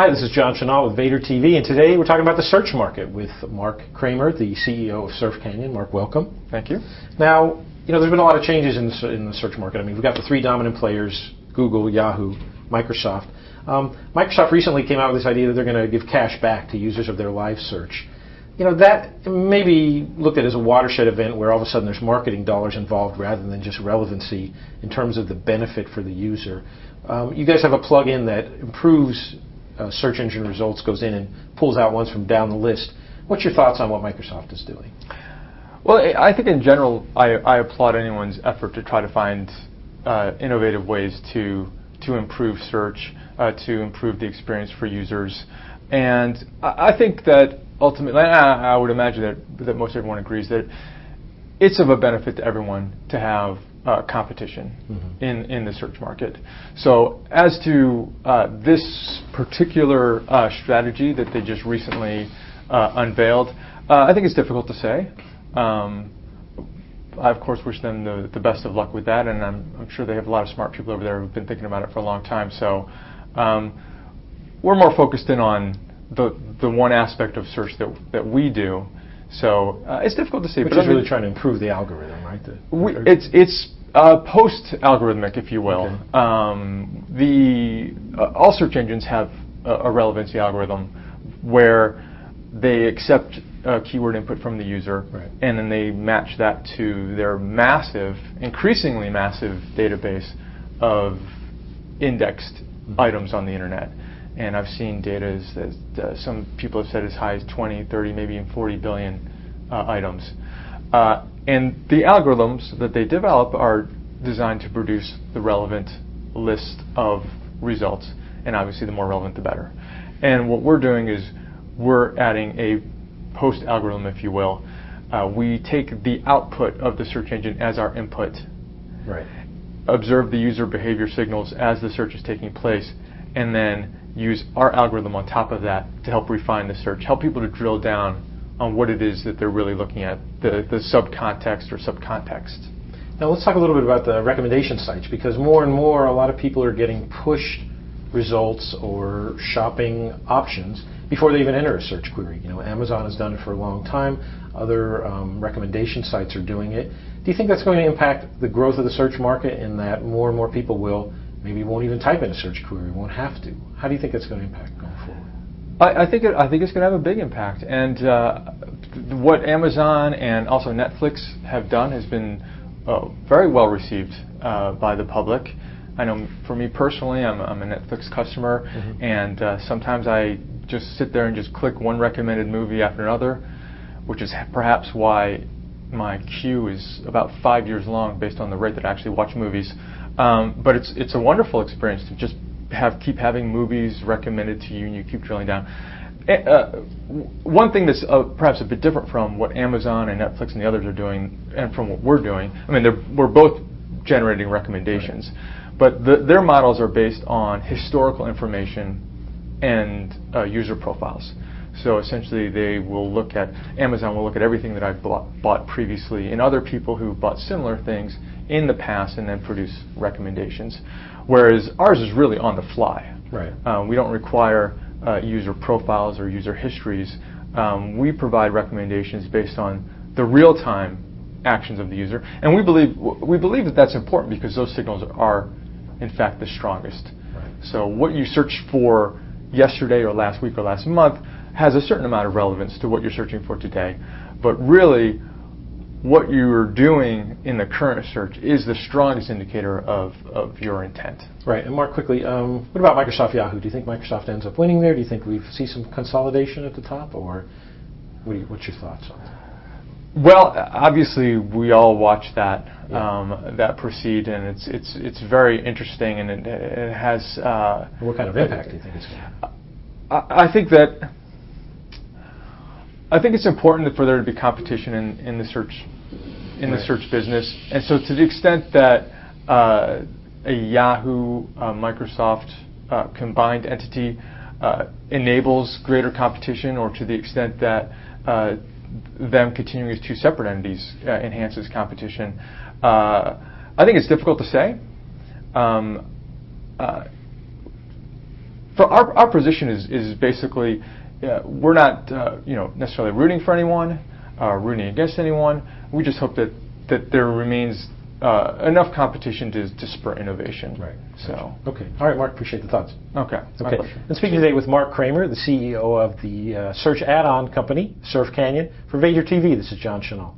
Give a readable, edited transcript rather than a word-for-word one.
Hi, this is John Chenault with Vader TV, and today we're talking about the search market with Mark Cramer, the CEO of Surf Canyon. Mark, welcome. Thank you. Now, there's been a lot of changes in the search market. I mean, we've got the three dominant players: Google, Yahoo, Microsoft. Microsoft recently came out with this idea that they're going to give cash back to users of their live search. That may be looked at as a watershed event where all of a sudden there's marketing dollars involved rather than just relevancy in terms of the benefit for the user. You guys have a plug-in that improves search engine results, goes in and pulls out ones from down the list. What's your thoughts on what Microsoft is doing? Well, I think in general, I applaud anyone's effort to try to find innovative ways to improve search, to improve the experience for users. And I think that ultimately, I would imagine that most everyone agrees that it's of a benefit to everyone to have competition in the search market. So as to this particular strategy that they just recently unveiled, I think it's difficult to say. I, of course, wish them the best of luck with that, and I'm sure they have a lot of smart people over there who've been thinking about it for a long time. So we're more focused in on the one aspect of search that we do. So it's difficult to say. Which is really trying to improve the algorithm, right? It's post-algorithmic, if you will. Okay. All search engines have a relevancy algorithm where they accept keyword input from the user, right, and then they match that to their massive, increasingly massive database of indexed items on the internet. And I've seen data that some people have said as high as 20, 30, maybe even 40 billion items. And the algorithms that they develop are designed to produce the relevant list of results. And obviously, the more relevant, the better. And what we're doing is we're adding a post-algorithm, if you will. We take the output of the search engine as our input, right, observe the user behavior signals as the search is taking place, and then use our algorithm on top of that to help refine the search, help people to drill down on what it is that they're really looking at, the subcontext or subcontext. Now let's talk a little bit about the recommendation sites, because more and more a lot of people are getting pushed results or shopping options before they even enter a search query. Amazon has done it for a long time. Other recommendation sites are doing it. Do you think that's going to impact the growth of the search market in that more and more people maybe won't even type in a search query, won't have to? How do you think it's going to impact going forward? I think it's going to have a big impact. And what Amazon and also Netflix have done has been very well received by the public. I know for me personally, I'm a Netflix customer, and sometimes I just sit there and just click one recommended movie after another, which is perhaps why my queue is about 5 years long based on the rate that I actually watch movies. But it's a wonderful experience to just keep having movies recommended to you, and you keep drilling down. One thing that's perhaps a bit different from what Amazon and Netflix and the others are doing, and from what we're doing, I mean, we're both generating recommendations, right, but their models are based on historical information and user profiles. So essentially, Amazon will look at everything that I've bought previously and other people who bought similar things in the past and then produce recommendations. Whereas ours is really on the fly. Right. We don't require user profiles or user histories. We provide recommendations based on the real-time actions of the user, and we believe that that's important because those signals are, in fact, the strongest. Right. So what you searched for yesterday or last week or last month has a certain amount of relevance to what you're searching for today, but really what you're doing in the current search is the strongest indicator of your intent. Right. And Mark, quickly, what about Microsoft Yahoo? Do you think Microsoft ends up winning there? Do you think we see some consolidation at the top, or what's your thoughts on that? Well, obviously, we all watch that that proceed, and it's very interesting, and it has. What kind of impact do you think it's going to have? I think it's important for there to be competition in the search the search business, and so to the extent that a Yahoo Microsoft combined entity enables greater competition, or to the extent that them continuing as two separate entities enhances competition, I think it's difficult to say. for our position is basically we're not necessarily rooting for anyone, rooting against anyone. We just hope that there remains enough competition to spur innovation. Right. So. Okay. All right, Mark. Appreciate the thoughts. Okay. Okay. And speaking today with Mark Cramer, the CEO of the search add-on company, Surf Canyon. For Vader TV, this is John Chenal.